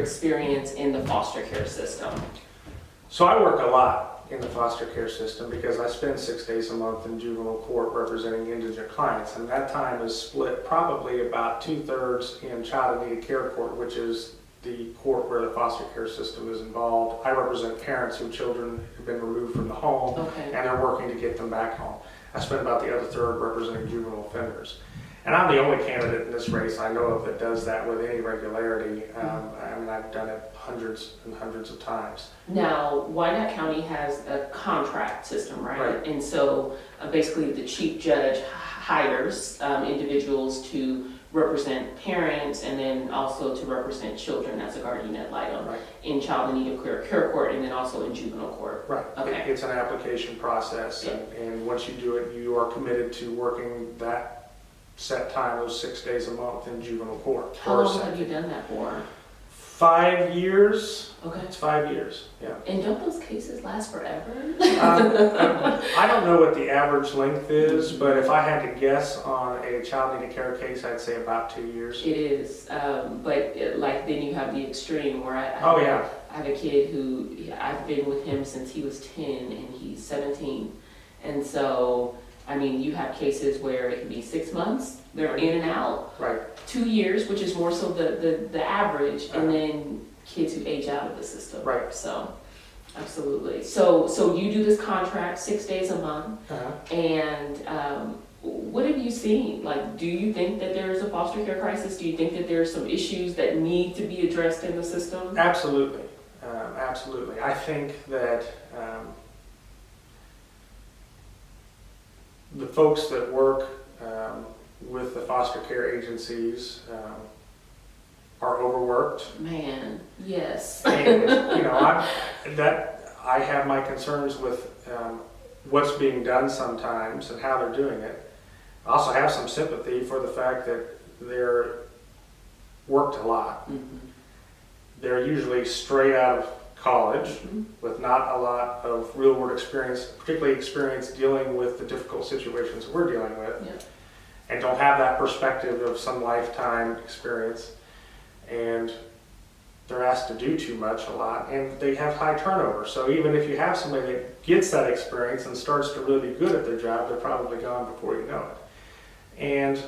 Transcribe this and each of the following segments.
experience in the foster care system? So I work a lot in the foster care system because I spend 6 days a month in juvenile court representing indigent clients, and that time is split probably about 2/3 in child and needed care court, which is the court where the foster care system is involved. I represent parents whose children have been removed from the home, Okay. and they're working to get them back home. I spend about the other third representing juvenile offenders. And I'm the only candidate in this race I know of that does that with any regularity. I mean, I've done it hundreds and hundreds of times. Now, Wyandotte County has a contract system, right? Right. And so basically the chief judge hires individuals to represent parents and then also to represent children as a guardian ad litem Right. in child and needed care court and then also in juvenile court. Right. Okay. It's an application process, Yeah. and once you do it, you are committed to working that set time, those 6 days a month in juvenal court. How long have you done that for? 5 years. Okay. It's 5 years, yeah. And don't those cases last forever? I don't know what the average length is, but if I had to guess on a child needed care case, I'd say about 2 years. It is, but like then you have the extreme where Oh, yeah. I have a kid who I've been with him since he was 10 and he's 17. And so, I mean, you have cases where it can be 6 months, they're in and out. Right. 2 years, which is more so the average, Uh-huh. and then kids who age out of the system. Right. So, absolutely. So you do this contract 6 days a month, Uh-huh. and what have you seen? Like, do you think that there is a foster care crisis? Do you think that there are some issues that need to be addressed in the system? Absolutely. Absolutely. I think that the folks that work with the foster care agencies are overworked. Man, yes. And, you know, I have my concerns with what's being done sometimes and how they're doing it. I also have some sympathy for the fact that they're worked a lot. Mhm. They're usually straight out of college Mhm. with not a lot of real world experience, particularly experience dealing with the difficult situations that we're dealing with, Yeah. and don't have that perspective of some lifetime experience. And they're asked to do too much a lot, and they have high turnover. So even if you have somebody that gets that experience and starts to really be good at their job, they're probably gone before you know it. And,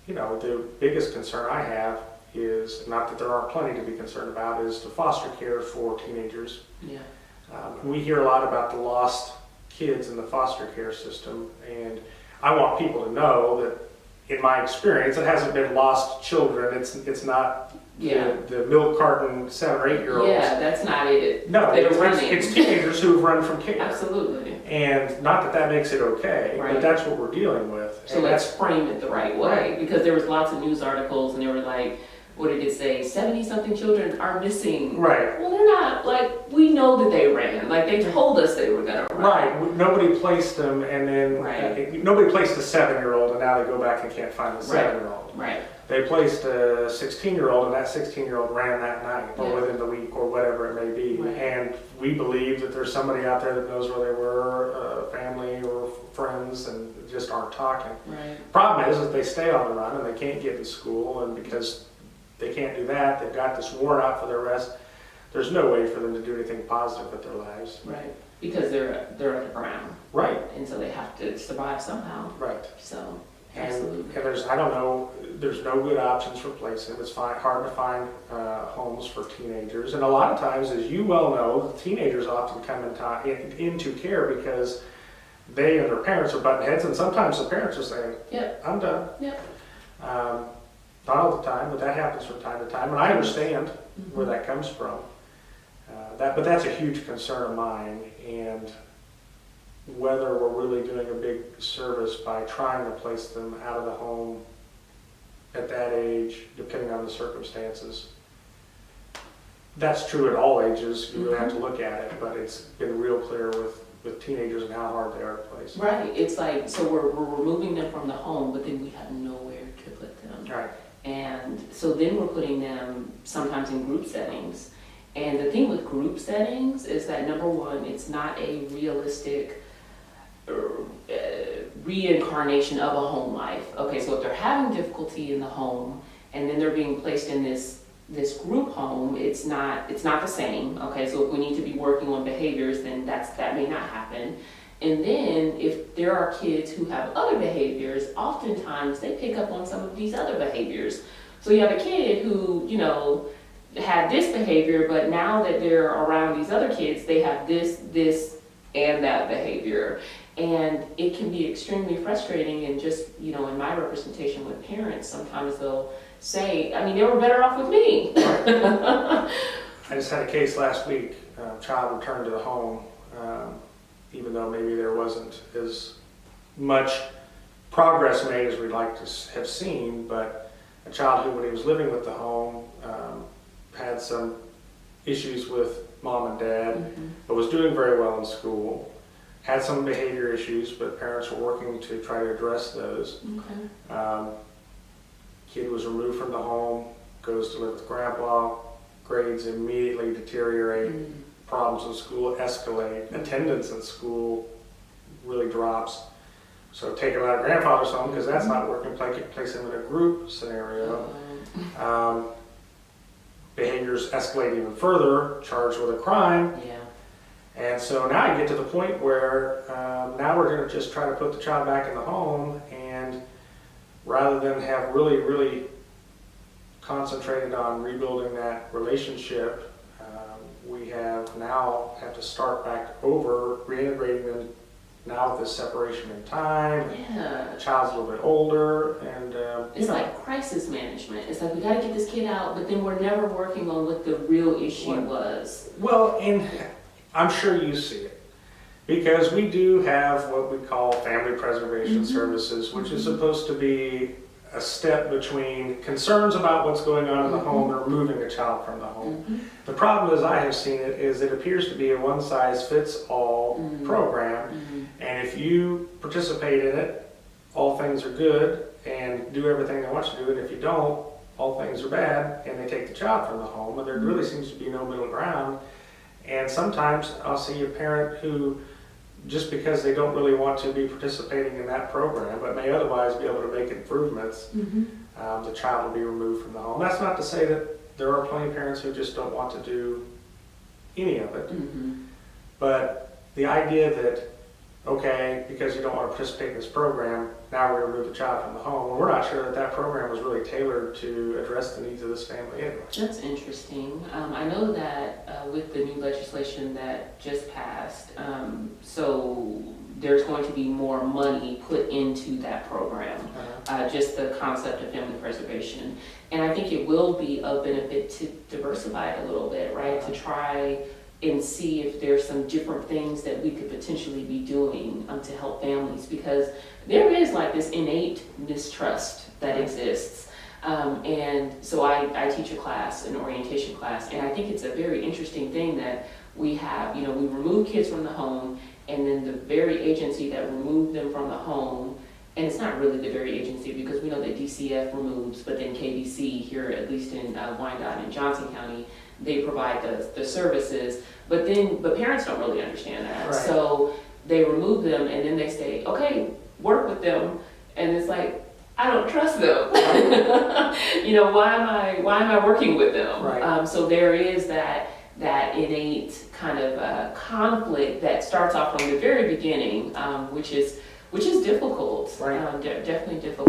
you know, the biggest concern I have is, not that there aren't plenty to be concerned about, is the foster care for teenagers. Yeah. We hear a lot about the lost kids in the foster care system, and I want people to know that in my experience, it hasn't been lost children. It's not Yeah. the milk carton 7 or 8 year olds. Yeah, that's not it. No, That are running. it's teenagers who've run from care. Absolutely. And not that that makes it okay, Right. but that's what we're dealing with. So And let's frame it the right way, Right. because there was lots of news articles and they were like, what did it say? 70-something children are missing. right. Well, they're not. Like, we know that they ran. Like, they told us they were gonna run. Right, nobody placed them, and then Right. nobody placed a 7-year-old, and now they go back and can't find the 7-year-old. Right. They placed a 16-year-old, and that 16-year-old ran that night, or Yeah. within the week, or whatever it may be. Right. And we believe that there's somebody out there that knows where they were, family or friends, and just aren't talking. Right. Problem is that they stay on the run, and they can't get in school, and because they can't do that, they've got this warrant out for their arrest. There's no way for them to do anything positive with their lives. Right. Because they're underground, Right, and so they have to survive somehow. right. So, And absolutely. I don't know, there's no good options for placing. It's hard to find homes for teenagers. And a lot of times, as you well know, teenagers often come into care because they and their parents are butting heads, and sometimes the parents are saying, Yep. I'm done. Yep. Not all the time, but that happens from time to time. And I understand where that comes from. But that's a huge concern of mine, and whether we're really doing a big service by trying to place them out of the home at that age, depending on the circumstances. That's true at all ages. You really have to look at it, but it's been real clear with teenagers and how hard they are to place. Right. It's like, so we're removing them from the home, but then we have nowhere to put them. Right. And so then we're putting them sometimes in group settings. And the thing with group settings is that, number one, it's not a realistic reincarnation of a home life. Okay, so if they're having difficulty in the home and then they're being placed in this this group home, it's not the same. Okay, so if we need to be working on behaviors, then that may not happen. And then if there are kids who have other behaviors, oftentimes they pick up on some of these other behaviors. So you have a kid who, you know, had this behavior, but now that they're around these other kids, they have this, and that behavior. And it can be extremely frustrating. And just, you know, in my representation with parents, sometimes they'll say, I mean, they were better off with me. I just had a case last week, a child returned to the home, even though maybe there wasn't as much progress made as we'd like to have seen, but a child who, when he was living with the home, had some issues with mom and dad, but was doing very well in school, had some behavior issues, but parents were working to try to address those. Kid was removed from the home, goes to live with grandpa, grades immediately deteriorate, problems in school escalate, attendance in school really drops. So take him out of grandfather's home because that's not working, place him in a group scenario. Behaviors escalate even further, charged with a crime. And so now you get to the point where now we're going to just try to put the child back in the home, and rather than have really concentrated on rebuilding that relationship, we have to start back over, reintegrating them now with this separation in time. The child's a little bit older, and it's like crisis management. It's like we got to get this kid out, but then we're never working on what the real issue was. Well, and I'm sure you see it, because we do have what we call family preservation services, which is supposed to be a step between concerns about what's going on in the home and removing a child from the home. The problem, as I have seen it, is it appears to be a one-size-fits-all program, and if you participate in it, all things are good and do everything they want you to do, and if you don't, all things are bad, and they take the child from the home, and there really seems to be no middle ground. And sometimes I'll see a parent who, just because they don't really want to be participating in that program, but may otherwise be able to make improvements, the child will be removed from the home. That's not to say that there are plenty of parents who just don't want to do any of it. But the idea that, okay, because you don't want to participate in this program, now we're going to remove the child from the home. Well, we're not sure that that program was really tailored to address the needs of this family anyway. That's interesting. I know that with the new legislation that just passed, so there's going to be more money put into that program, just the concept of family preservation. And I think it will be of benefit to diversify it a little bit, right? To try and see if there's some different things that we could potentially be doing to help families, because there is like this innate mistrust that exists. And so I teach a class, an orientation class, and I think it's a very interesting thing that we have, you know, we remove kids from the home, and then the very agency that removed them from the home, and it's not really the very agency because we know that DCF removes, but then KBC here, at least in Wyandotte and Johnson County, they provide the services, but parents don't really understand that. Right. So they remove them, and then they say, okay, work with them, and it's like, I don't trust them. You know, why am I working with them? Right. So there is that innate kind of conflict that starts off from the very beginning, which is difficult. Right. Definitely difficult.